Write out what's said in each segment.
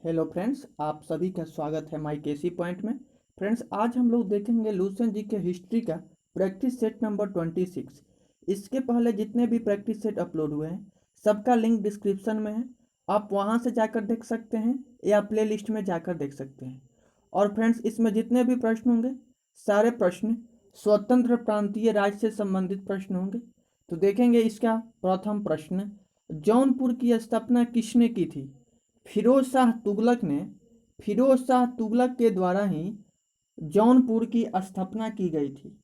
Hello friends, आप सभी का स्वागत है माई केसी पॉइंट में। फ्रेंड्स, आज हम लोग देखेंगे लूसेंट जी के हिस्ट्री का प्रैक्टिस सेट नंबर 26। इसके पहले जितने भी प्रैक्टिस सेट अपलोड हुए हैं सबका लिंक डिस्क्रिप्शन में है। आप वहां से जाकर देख सकते हैं या प्ले लिस्ट में जाकर देख सकते हैं। और फ्रेंड्स, इसमें जितने भी प्रश्न होंगे सारे प्रश्न स्वतंत्र प्रांतीय राज्य से संबंधित प्रश्न होंगे। तो देखेंगे इसका प्रथम प्रश्न, जौनपुर की स्थापना किसने की थी? फिरोज शाह तुगलक के द्वारा ही जौनपुर की स्थापना की गई थी।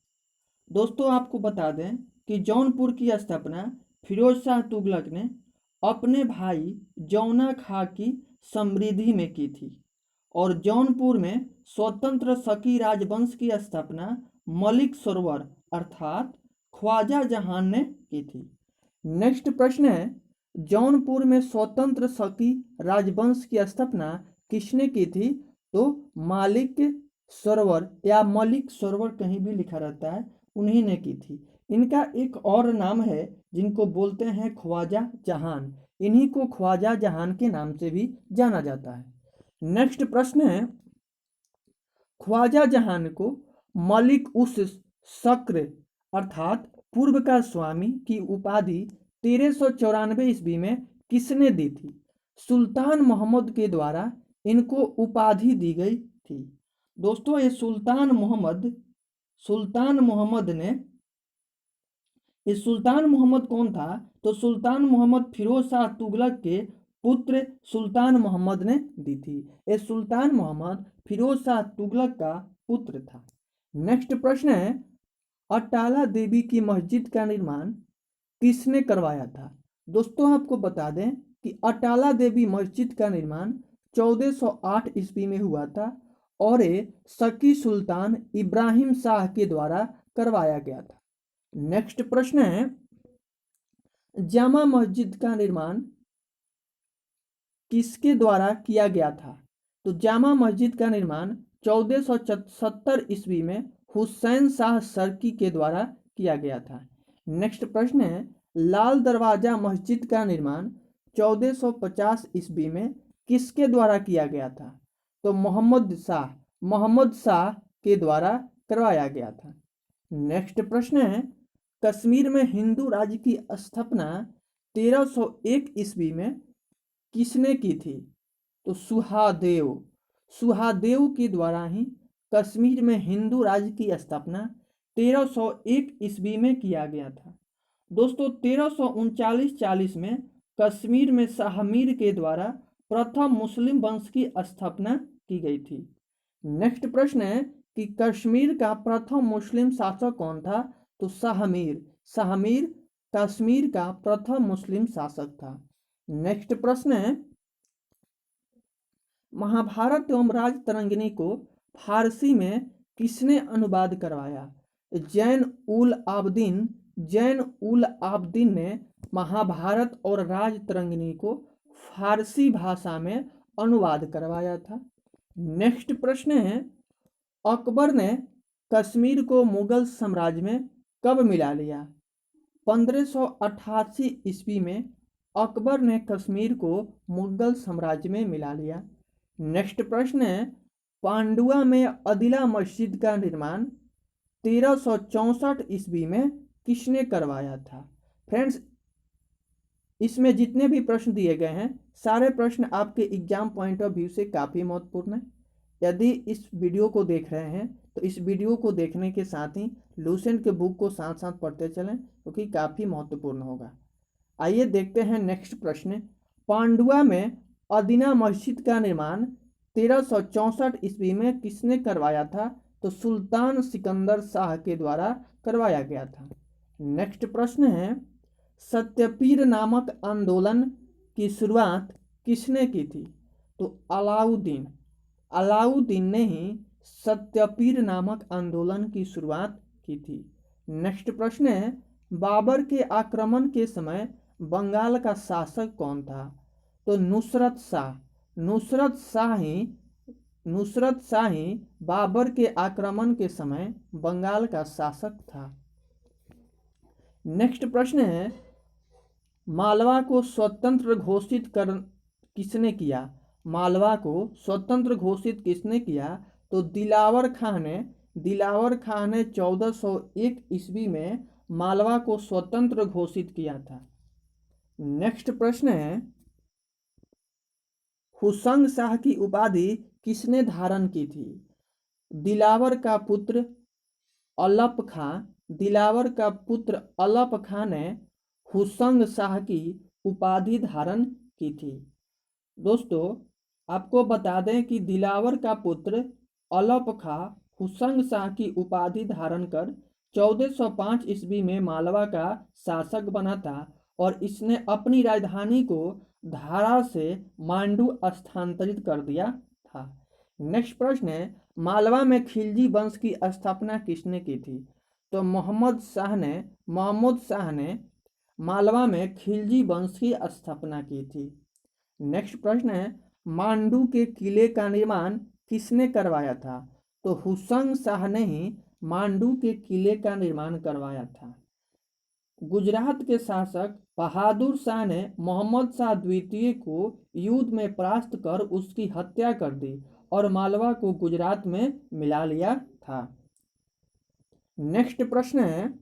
दोस्तों, आपको बता दें कि जौनपुर की स्थापना फिरोज शाह तुगलक ने अपने भाई जौना खां की समृद्धि में की थी और जौनपुर में स्वतंत्र शकी राजवंश की स्थापना मलिक सरोवर अर्थात ख्वाजा जहान ने की थी। नेक्स्ट प्रश्न है, जौनपुर में स्वतंत्र शकी राजवंश की स्थापना किसने की थी? तो मालिक सरोवर या मलिक सरोवर कहीं भी लिखा रहता है, उन्हीं ने की थी। इनका एक और नाम है जिनको बोलते हैं ख्वाजा जहान। इन्हीं को ख्वाजा जहान के नाम से भी जाना जाता है। नेक्स्ट प्रश्न है, ख्वाजा जहान को मलिक उस शक्र अर्थात पूर्व का स्वामी की उपाधि 1394 ईस्वी में किसने दी थी? सुल्तान मोहम्मद के द्वारा इनको उपाधि दी गई थी। दोस्तों, ये सुल्तान मोहम्मद कौन था? तो सुल्तान मोहम्मद फिरोज शाह तुगलक के पुत्र सुल्तान मोहम्मद ने दी थी। ये सुल्तान मोहम्मद फिरोज शाह तुगलक का पुत्र था। नेक्स्ट प्रश्न है, अटाला देवी की मस्जिद का निर्माण किसने करवाया था? दोस्तों, आपको बता दें कि अटाला देवी मस्जिद का निर्माण 1408 ईस्वी में हुआ था और ये शकी सुल्तान इब्राहिम शाह के द्वारा करवाया गया था। नेक्स्ट प्रश्न है, जामा मस्जिद का निर्माण किसके द्वारा किया गया था? तो जामा मस्जिद का निर्माण 1470 ईस्वी में हुसैन शाह सरकी के द्वारा किया गया था। नेक्स्ट प्रश्न है, लाल दरवाजा मस्जिद का निर्माण 1450 ईस्वी में किसके द्वारा किया गया था? तो मोहम्मद शाह के द्वारा करवाया गया था। नेक्स्ट प्रश्न है, कश्मीर में हिंदू राज्य की स्थापना 1301 ईस्वी में किसने की थी? तो सुहादेव के द्वारा ही कश्मीर में हिंदू राज्य की स्थापना 1301 ईस्वी में किया गया था। दोस्तों, 1339-40 में कश्मीर में शाह मीर के द्वारा प्रथम मुस्लिम वंश की स्थापना की गई थी। नेक्स्ट प्रश्न है कि कश्मीर का प्रथम मुस्लिम शासक कौन था? तो शाह मीर कश्मीर का प्रथम मुस्लिम शासक था। नेक्स्ट प्रश्न है, महाभारत एवं राजतरंगिणी को फारसी में किसने अनुवाद करवाया? जैन उल आबदीन ने महाभारत और राजतरंगिणी को फारसी भाषा में अनुवाद करवाया था। नेक्स्ट प्रश्न है, अकबर ने कश्मीर को मुगल साम्राज्य में कब मिला लिया? 1588 ईस्वी में अकबर ने कश्मीर को मुगल साम्राज्य में मिला लिया। नेक्स्ट प्रश्न है, पांडुआ में अदिला मस्जिद का निर्माण 1364 ईस्वी में किसने करवाया था? फ्रेंड्स, इसमें जितने भी प्रश्न दिए गए हैं सारे प्रश्न आपके एग्जाम पॉइंट ऑफ व्यू से काफ़ी महत्वपूर्ण है। यदि इस वीडियो को देख रहे हैं तो इस वीडियो को देखने के साथ ही लूसेंट के बुक को साथ साथ पढ़ते चलें, क्योंकि काफ़ी महत्वपूर्ण होगा। आइए देखते हैं नेक्स्ट प्रश्न, पांडुआ में अदीना मस्जिद का निर्माण 1364 ईस्वी में किसने करवाया था? तो सुल्तान सिकंदर शाह के द्वारा करवाया गया था। नेक्स्ट प्रश्न है, सत्यपीर नामक आंदोलन की शुरुआत किसने की थी? तो अलाउद्दीन ने ही सत्यपीर नामक आंदोलन की शुरुआत की थी। नेक्स्ट प्रश्न है, बाबर के आक्रमण के समय बंगाल का शासक कौन था? तो नुसरत शाह ही बाबर के आक्रमण के समय बंगाल का शासक था। नेक्स्ट प्रश्न है, मालवा को स्वतंत्र घोषित कर किसने किया? मालवा को स्वतंत्र घोषित किसने किया? तो दिलावर खां ने 1401 ईस्वी में मालवा को स्वतंत्र घोषित किया था। नेक्स्ट प्रश्न है, हुसंग शाह की उपाधि किसने धारण की थी? दिलावर का पुत्र अलप खां ने हुसंग शाह की उपाधि धारण की थी। दोस्तों आपको बता दें कि दिलावर का पुत्र अलप खां हुसंग शाह की उपाधि धारण कर 1405 ईस्वी में मालवा का शासक बना था और इसने अपनी राजधानी को धारा से मांडू स्थानांतरित कर दिया था। नेक्स्ट प्रश्न है, मालवा में खिलजी वंश की स्थापना किसने की थी? तो मोहम्मद शाह ने मालवा में खिलजी वंश की स्थापना की थी। नेक्स्ट प्रश्न है, मांडू के किले का निर्माण किसने करवाया था? तो हुसंग शाह ने ही मांडू के किले का निर्माण करवाया था। गुजरात के शासक बहादुर शाह ने मोहम्मद शाह द्वितीय को युद्ध में परास्त कर उसकी हत्या कर दी और मालवा को गुजरात में मिला लिया था। नेक्स्ट प्रश्न है,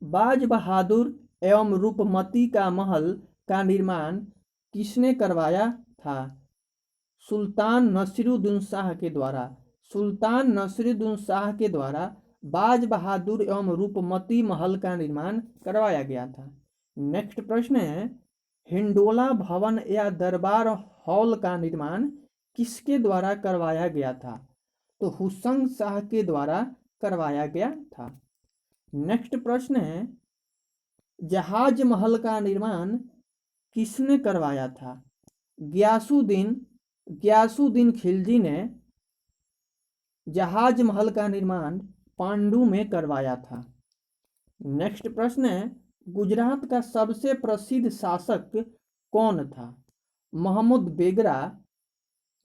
बाज बहादुर एवं रूपमती का महल का निर्माण किसने करवाया था? सुल्तान नसीरुद्दौला शाह के द्वारा बाज बहादुर एवं रूपमती महल का निर्माण करवाया गया था। नेक्स्ट प्रश्न है, हिंडोला भवन या दरबार हॉल का निर्माण किसके द्वारा करवाया गया था? तो हुसंग शाह के द्वारा करवाया गया था। नेक्स्ट प्रश्न है, जहाज महल का निर्माण किसने करवाया था? गयासुद्दीन खिलजी ने जहाज महल का निर्माण पांडु में करवाया था। नेक्स्ट प्रश्न है, गुजरात का सबसे प्रसिद्ध शासक कौन था?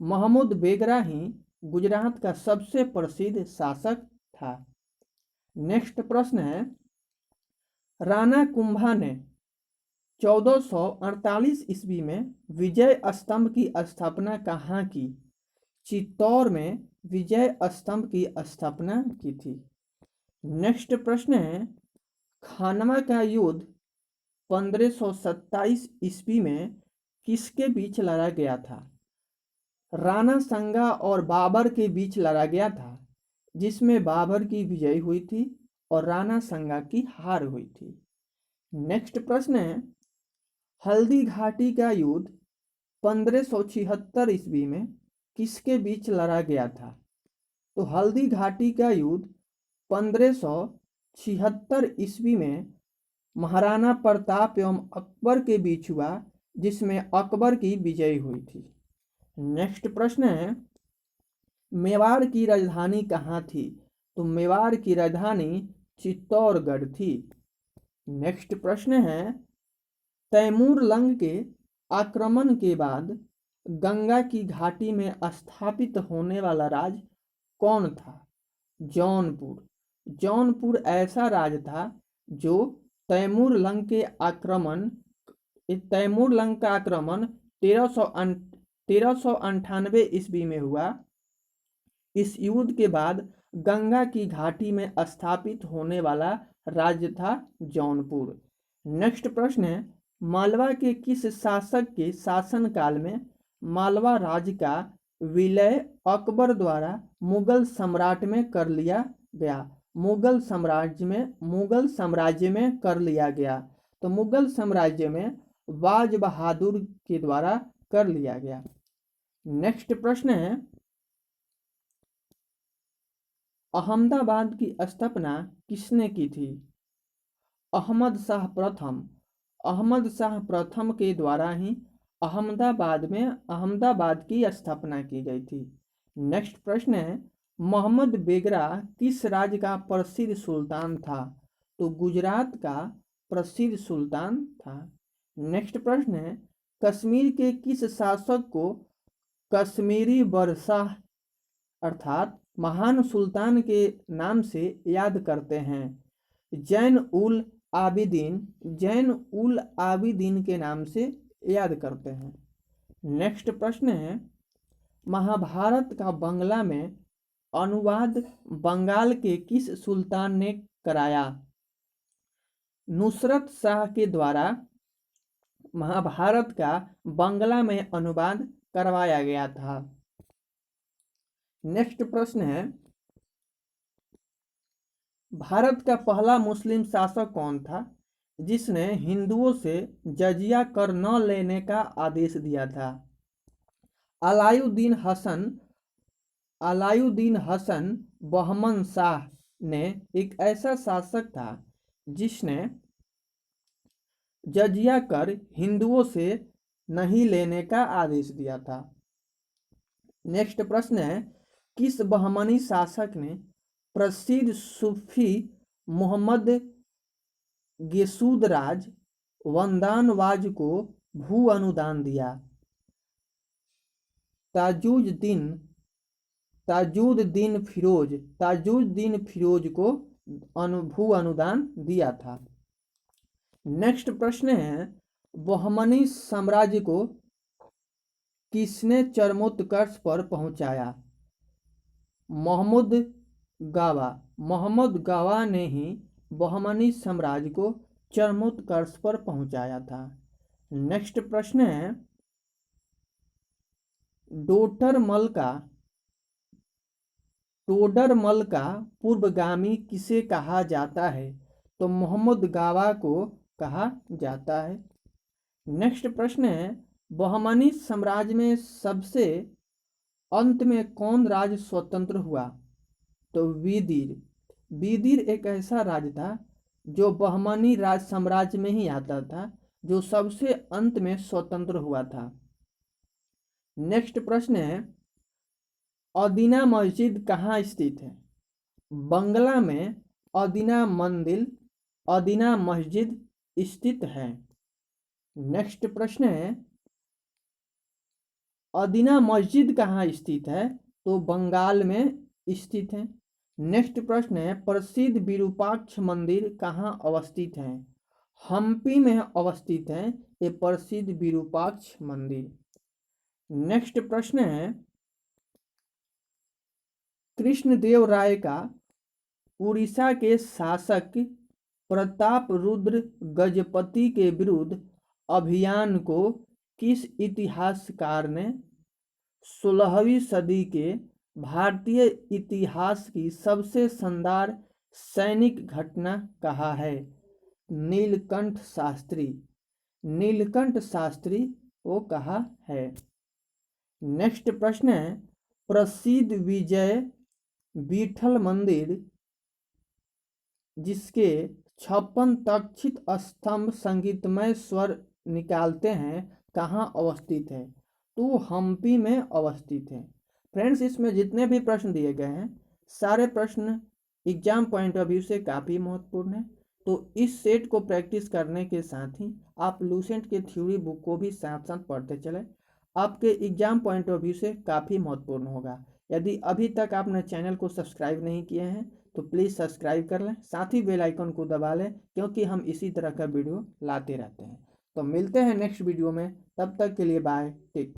मोहम्मद बेगरा ही गुजरात का सबसे प्रसिद्ध शासक था। नेक्स्ट प्रश्न है, राणा कुंभा ने 1448 ईस्वी में विजय स्तंभ की स्थापना कहाँ की? चित्तौड़ में विजय स्तंभ की स्थापना की थी। नेक्स्ट प्रश्न है, खानवा का युद्ध 1527 ईस्वी में किसके बीच लड़ा गया था? राणा संगा और बाबर के बीच लड़ा गया था, जिसमें बाबर की विजय हुई थी और राणा संगा की हार हुई थी। नेक्स्ट प्रश्न है, हल्दी घाटी का युद्ध 1576 ईस्वी में किसके बीच लड़ा गया था? तो हल्दी घाटी का युद्ध 1576 ईस्वी में महाराणा प्रताप एवं अकबर के बीच हुआ, जिसमें अकबर की विजय हुई थी। नेक्स्ट प्रश्न है, मेवाड़ की राजधानी कहाँ थी? तो मेवाड़ की राजधानी चित्तौड़गढ़ थी। नेक्स्ट प्रश्न है, तैमूर लंग के आक्रमण के बाद गंगा की घाटी में स्थापित होने वाला राज कौन था? जौनपुर ऐसा राज था जो तैमूर लंग का आक्रमण 1398 ईस्वी में हुआ। इस युद्ध के बाद गंगा की घाटी में स्थापित होने वाला राज्य था जौनपुर। नेक्स्ट प्रश्न है, मालवा के किस शासक के शासनकाल में मालवा राज्य का विलय अकबर द्वारा मुगल साम्राज्य में कर लिया गया? मुगल साम्राज्य में कर लिया गया। तो मुगल साम्राज्य में बाज बहादुर के द्वारा कर लिया गया। नेक्स्ट प्रश्न है, अहमदाबाद की स्थापना किसने की थी? अहमद शाह प्रथम के द्वारा ही अहमदाबाद की स्थापना की गई थी। नेक्स्ट प्रश्न है, मोहम्मद बेगरा किस राज्य का प्रसिद्ध सुल्तान था? तो गुजरात का प्रसिद्ध सुल्तान था। नेक्स्ट प्रश्न है, कश्मीर के किस शासक को कश्मीरी बादशाह अर्थात महान सुल्तान के नाम से याद करते हैं? जैन उल आबिदीन के नाम से याद करते हैं। नेक्स्ट प्रश्न है, महाभारत का बंगला में अनुवाद बंगाल के किस सुल्तान ने कराया? नुसरत शाह के द्वारा महाभारत का बंगला में अनुवाद करवाया गया था। नेक्स्ट प्रश्न है, भारत का पहला मुस्लिम शासक कौन था जिसने हिंदुओं से जजिया कर न लेने का आदेश दिया था? अलाउद्दीन हसन बहमन शाह ने एक ऐसा शासक था जिसने जजिया कर हिंदुओं से नहीं लेने का आदेश दिया था। नेक्स्ट प्रश्न है, किस बहमनी शासक ने प्रसिद्ध सूफी मोहम्मद गेसूदराज वंदानवाज को भू अनुदान दिया? ताजुद्दीन फिरोज को भू अनुदान दिया था। नेक्स्ट प्रश्न है, बहमनी साम्राज्य को किसने चरमोत्कर्ष पर पहुंचाया? मोहम्मद गावा ने ही बहमनी साम्राज्य को चरमोत्कर्ष पर पहुंचाया था। नेक्स्ट प्रश्न है, टोडरमल का पूर्वगामी किसे कहा जाता है? तो मोहम्मद गावा को कहा जाता है। नेक्स्ट प्रश्न है, बहमनी साम्राज्य में सबसे अंत में कौन राज्य स्वतंत्र हुआ? तो विदिर एक ऐसा राज्य था जो बहमनी राज साम्राज्य में ही आता था, जो सबसे अंत में स्वतंत्र हुआ था। नेक्स्ट प्रश्न है, अदीना मस्जिद कहाँ स्थित है? बंगला में अदीना मस्जिद स्थित है। नेक्स्ट प्रश्न है, अदीना मस्जिद कहाँ स्थित है? तो बंगाल में स्थित है। नेक्स्ट प्रश्न है, प्रसिद्ध विरूपाक्ष मंदिर कहाँ अवस्थित है? हम्पी में अवस्थित है ये प्रसिद्ध विरूपाक्ष मंदिर। नेक्स्ट प्रश्न है, कृष्णदेव राय का उड़ीसा के शासक प्रताप रुद्र गजपति के विरुद्ध अभियान को किस इतिहासकार ने 16वीं सदी के भारतीय इतिहास की सबसे शानदार सैनिक घटना कहा है? नीलकंठ शास्त्री वो कहा है। नेक्स्ट प्रश्न है, प्रसिद्ध विजय विठल मंदिर जिसके 56 तक्षित स्तंभ संगीतमय स्वर निकालते हैं कहाँ अवस्थित है? तो हम्पी में अवस्थित है। फ्रेंड्स, इसमें जितने भी प्रश्न दिए गए हैं सारे प्रश्न एग्जाम पॉइंट ऑफ व्यू से काफ़ी महत्वपूर्ण है। तो इस सेट को प्रैक्टिस करने के साथ ही आप लूसेंट के थ्योरी बुक को भी साथ साथ पढ़ते चलें, आपके एग्जाम पॉइंट ऑफ व्यू से काफ़ी महत्वपूर्ण होगा। यदि अभी तक आपने चैनल को सब्सक्राइब नहीं किए हैं तो प्लीज़ सब्सक्राइब कर लें, साथ ही बेल आइकन को दबा लें, क्योंकि हम इसी तरह का वीडियो लाते रहते हैं। तो मिलते हैं नेक्स्ट वीडियो में, तब तक के लिए बाय, टेक।